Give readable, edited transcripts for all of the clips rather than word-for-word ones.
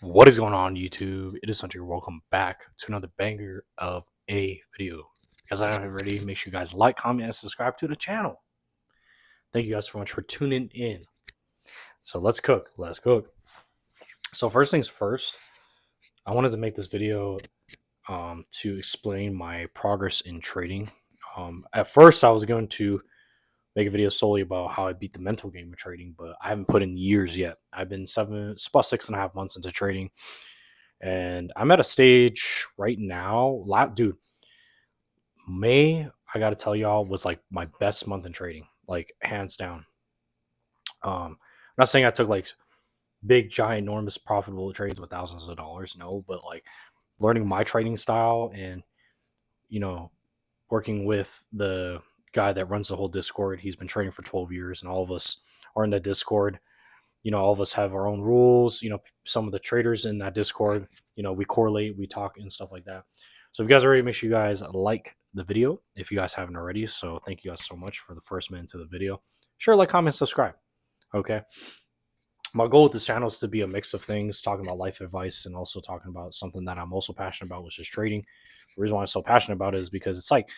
What is going on, YouTube? It is Hunter. Welcome back to another banger of a video. Guys, I haven't already, make sure you guys like, comment, and subscribe to the channel. Thank you guys so much for tuning in. So let's cook. Let's cook. So first things first, I wanted to make this video to explain my progress in trading. At first, I was going to make a video solely about how I beat the mental game of trading, but I haven't put in years yet. I've been about 6.5 months into trading. And I'm at a stage right now, dude. May, I gotta tell y'all, was like my best month in trading, like hands down. I'm not saying I took like big, giant, enormous, profitable trades with thousands of dollars, no, but like learning my trading style and you know working with the guy that runs the whole Discord. He's been trading for 12 years, and all of us are in the Discord. All of us have our own rules. Some of the traders in that Discord, we correlate, we talk, and stuff like that. So if you guys are ready, make sure you guys like the video if you guys haven't already. So thank you guys so much for the first minute of the video. Sure, like, comment, subscribe. Okay. My goal with this channel is to be a mix of things, talking about life advice and also talking about something that I'm also passionate about, which is trading. The reason why I'm so passionate about it is because it's like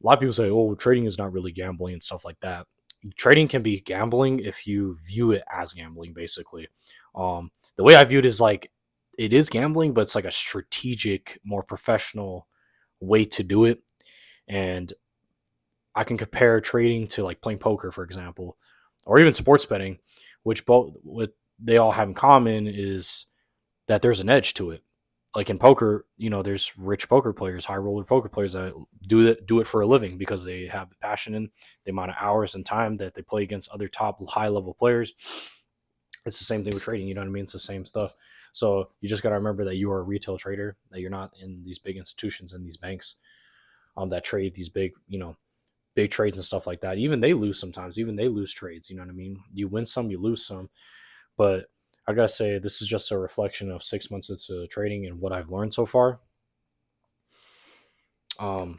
a lot of people say, oh, trading is not really gambling and stuff like that. Trading can be gambling if you view it as gambling, basically. The way I view it is like it is gambling, but it's like a strategic, more professional way to do it. And I can compare trading to like playing poker, for example, or even sports betting, which both what they all have in common is that there's an edge to it. Like in poker, there's rich poker players, high roller poker players that do it for a living because they have the passion and the amount of hours and time that they play against other top high level players. It's the same thing with trading. You know what I mean? It's the same stuff. So you just got to remember that you are a retail trader, that you're not in these big institutions and these banks that trade these big trades and stuff like that. Even they lose sometimes. Even they lose trades. You know what I mean? You win some, you lose some. But I gotta say, this is just a reflection of 6 months into trading and what I've learned so far. Um,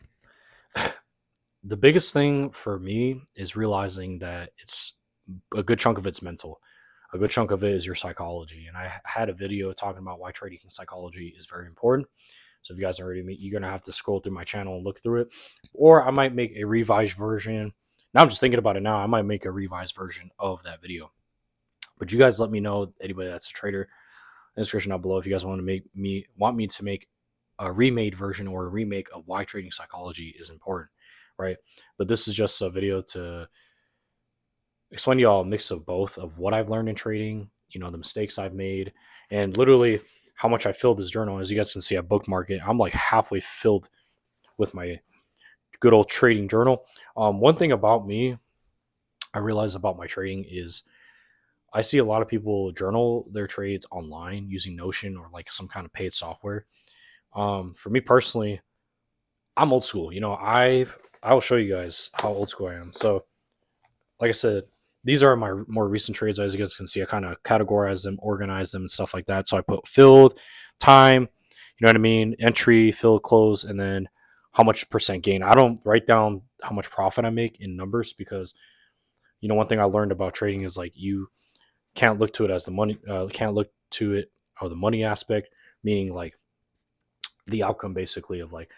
the biggest thing for me is realizing that it's a good chunk of it's mental. A good chunk of it is your psychology. And I had a video talking about why trading psychology is very important. So if you guys already meet, you're gonna have to scroll through my channel and look through it, or I might make a revised version. Now I'm just thinking about it now. I might make a revised version of that video. But you guys let me know, anybody that's a trader, in the description down below, if you guys want me to make a remade version or a remake of why trading psychology is important, right? But this is just a video to explain to y'all a mix of both of what I've learned in trading, the mistakes I've made, and literally how much I filled this journal. As you guys can see, I bookmark it. I'm like halfway filled with my good old trading journal. One thing about me, I realize about my trading is I see a lot of people journal their trades online using Notion or like some kind of paid software. For me personally, I'm old school. I will show you guys how old school I am. So, like I said, these are my more recent trades. As you guys can see, I kind of categorize them, organize them, and stuff like that. So I put filled, time, you know what I mean, entry, fill, close, and then how much percent gain. I don't write down how much profit I make in numbers because one thing I learned about trading is like you can't look to it as the money. Can't look to it or the money aspect, meaning like the outcome basically of like,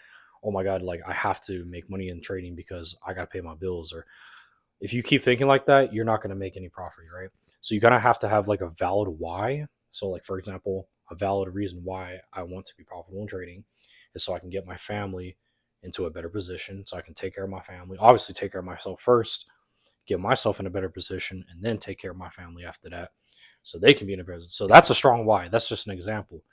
oh my god, like I have to make money in trading because I got to pay my bills. Or if you keep thinking like that, you're not going to make any profit, right? So you kind of have to have like a valid why. So like for example, a valid reason why I want to be profitable in trading is so I can get my family into a better position, so I can take care of my family. Obviously, take care of myself first, get myself in a better position, and then take care of my family after that, so they can be in a better position. So that's a strong why. That's just an example.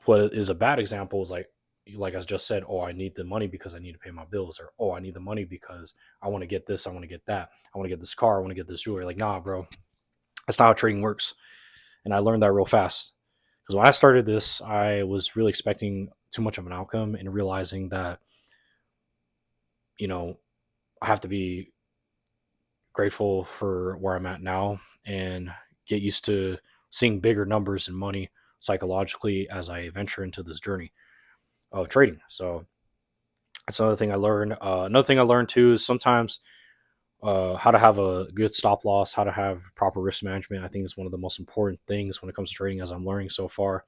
What is a bad example is like I just said, oh, I need the money because I need to pay my bills, or oh, I need the money because I want to get this, I want to get that, I want to get this car, I want to get this jewelry. Like, nah, bro, that's not how trading works. And I learned that real fast because when I started this, I was really expecting too much of an outcome and realizing that you know I have to be grateful for where I'm at now and get used to seeing bigger numbers and money psychologically as I venture into this journey of trading. So that's another thing I learned. Another thing I learned too is sometimes how to have a good stop loss, how to have proper risk management. I think is one of the most important things when it comes to trading, as I'm learning so far.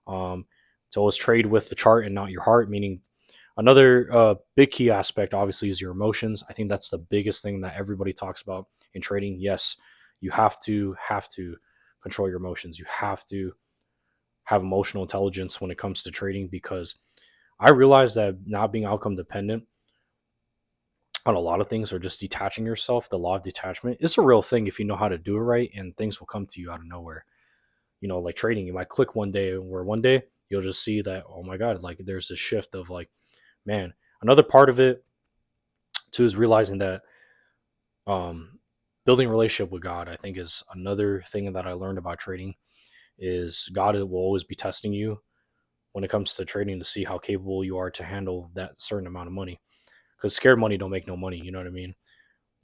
Um, to always trade with the chart and not your heart, meaning another big key aspect, obviously, is your emotions. I think that's the biggest thing that everybody talks about in trading. Yes, you have to control your emotions. You have to have emotional intelligence when it comes to trading, because I realize that not being outcome dependent on a lot of things, or just detaching yourself, the law of detachment, is a real thing if you know how to do it right, and things will come to you out of nowhere. Like trading, you might click one day, where one day you'll just see that, oh my God, like there's a shift of like, man. Another part of it too is realizing that um building a relationship with God, I think, is another thing that I learned about trading. Is God will always be testing you when it comes to trading, to see how capable you are to handle that certain amount of money, because scared money don't make no money, you know what I mean?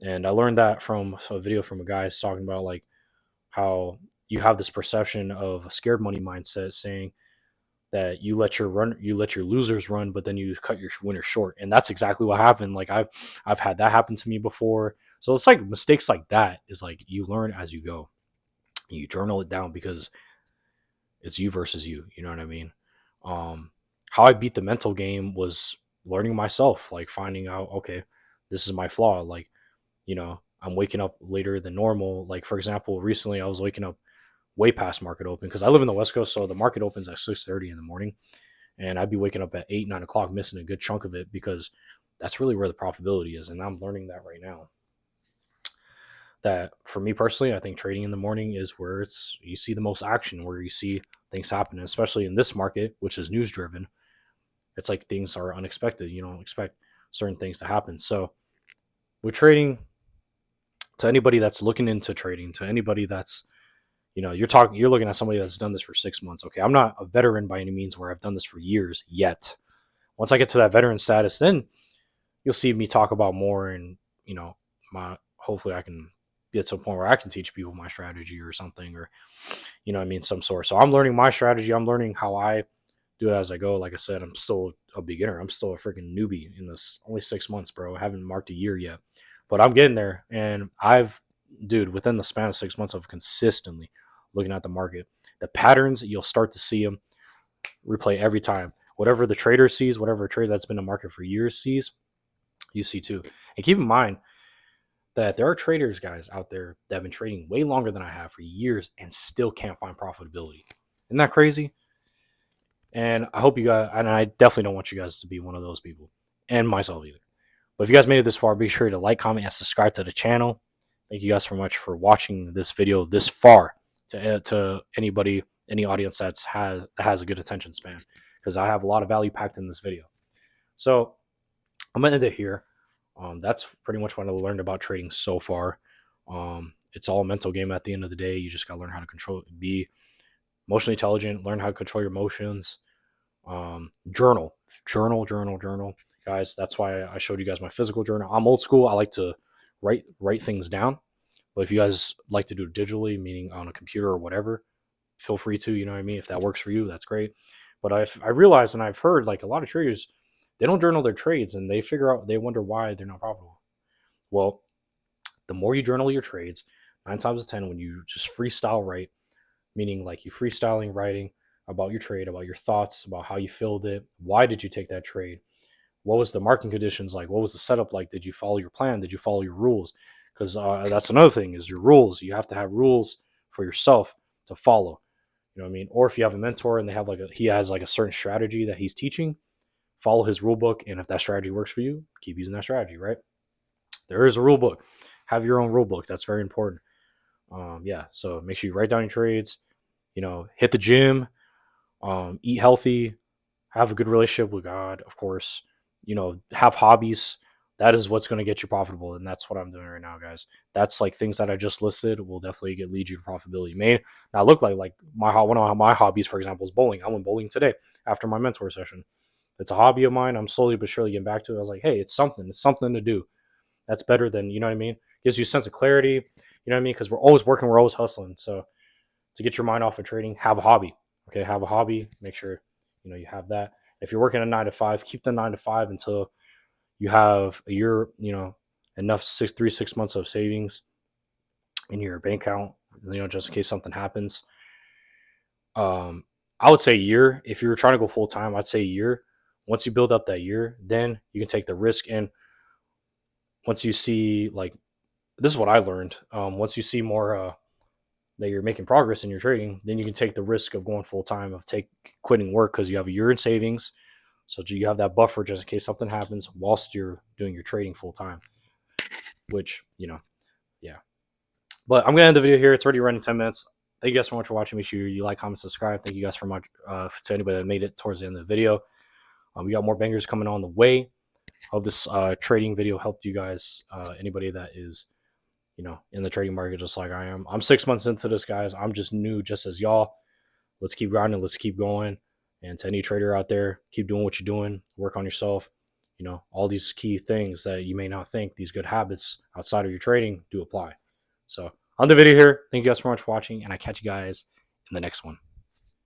And I learned that from a video from a guy talking about like how you have this perception of a scared money mindset, saying that you let your losers run, but then you cut your winners short. And that's exactly what happened. Like I've had that happen to me before. So it's like mistakes like that is like you learn as you go. You journal it down, because it's you versus you. You know what I mean? Um, how I beat the mental game was learning myself, like finding out, okay, this is my flaw. Like, I'm waking up later than normal. Like, for example, recently I was waking up way past market open, because I live in the West Coast, so the market opens at 6:30 in the morning, and I'd be waking up at 8, 9 o'clock, missing a good chunk of it, because that's really where the profitability is. And I'm learning that right now. That for me personally, I think trading in the morning is where you see the most action, where you see things happen, especially in this market, which is news driven. It's like things are unexpected. You don't expect certain things to happen. So with trading, to anybody that's looking into trading, to anybody that's you're looking at somebody that's done this for 6 months. Okay, I'm not a veteran by any means where I've done this for years yet. Once I get to that veteran status, then you'll see me talk about more, and my hopefully I can get to a point where I can teach people my strategy or something, or I mean, some sort. So I'm learning my strategy. I'm learning how I do it as I go. Like I said, I'm still a beginner. I'm still a freaking newbie in this. Only 6 months, bro. I haven't marked a year yet, but I'm getting there. And dude, within the span of 6 months of consistently looking at the market, the patterns, you'll start to see them replay every time. Whatever the trader sees, whatever a trader that's been in the market for years sees, you see too. And keep in mind that there are traders, guys, out there that have been trading way longer than I have for years and still can't find profitability. Isn't that crazy? And I hope you guys, and I definitely don't want you guys to be one of those people, and myself either. But if you guys made it this far, be sure to like, comment, and subscribe to the channel. Thank you guys so much for watching this video this far. To anybody, any audience that has a good attention span, because I have a lot of value packed in this video. So I'm gonna end it here. That's pretty much what I learned about trading so far. It's all a mental game at the end of the day. You just gotta learn how to be emotionally intelligent, learn how to control your emotions. Journal, journal, guys. That's why I showed you guys my physical journal. I'm old school. I like to write things down. But if you guys like to do it digitally, meaning on a computer or whatever, feel free to. You know what I mean? If that works for you, that's great. But I realized, and I've heard, like, a lot of traders, they don't journal their trades, and they wonder why they're not profitable. Well, the more you journal your trades, 9 times out of 10, when you just freestyle write, meaning like you freestyling writing about your trade, about your thoughts, about how you filled it, why did you take that trade, what was the market conditions like, what was the setup like, did you follow your plan, did you follow your rules? Because that's another thing, is your rules. You have to have rules for yourself to follow. You know what I mean? Or if you have a mentor and he has like a certain strategy that he's teaching, follow his rule book, and if that strategy works for you, keep using that strategy. Right? There is a rule book. Have your own rule book. That's very important. Yeah. So make sure you write down your trades. Hit the gym. Eat healthy. Have a good relationship with God, of course. Have hobbies. That is what's going to get you profitable, and that's what I'm doing right now, guys. That's like things that I just listed will definitely lead you to profitability. May not look like one of my hobbies, for example, is bowling. I went bowling today after my mentor session. It's a hobby of mine. I'm slowly but surely getting back to it. I was like, hey, it's something. It's something to do. That's better than, you know what I mean? Gives you a sense of clarity. You know what I mean? Because we're always working, we're always hustling. So to get your mind off of trading, have a hobby. Okay, have a hobby. Make sure you have that. If you're working a 9 to 5, keep the 9 to 5 until you have a year. enough 6 months of savings in your bank account, just in case something happens. I would say a year. If you're trying to go full time, I'd say a year. Once you build up that year, then you can take the risk. And once you see, like, this is what I learned. Once you see more that you're making progress in your trading, then you can take the risk of going full time, of quitting work, because you have a year in savings. So you have that buffer just in case something happens whilst you're doing your trading full time. Which, yeah. But I'm gonna end the video here. It's already running 10 minutes. Thank you guys so much for watching. Make sure you like, comment, subscribe. Thank you guys so much to anybody that made it towards the end of the video. We got more bangers coming on the way. Hope this trading video helped you guys. Anybody that is, in the trading market just like I am. I'm 6 months into this, guys. I'm just new, just as y'all. Let's keep grinding. Let's keep going. And to any trader out there, keep doing what you're doing. Work on yourself. All these key things that you may not think, these good habits outside of your trading, do apply. So on the video here, thank you guys so much for watching, and I catch you guys in the next one.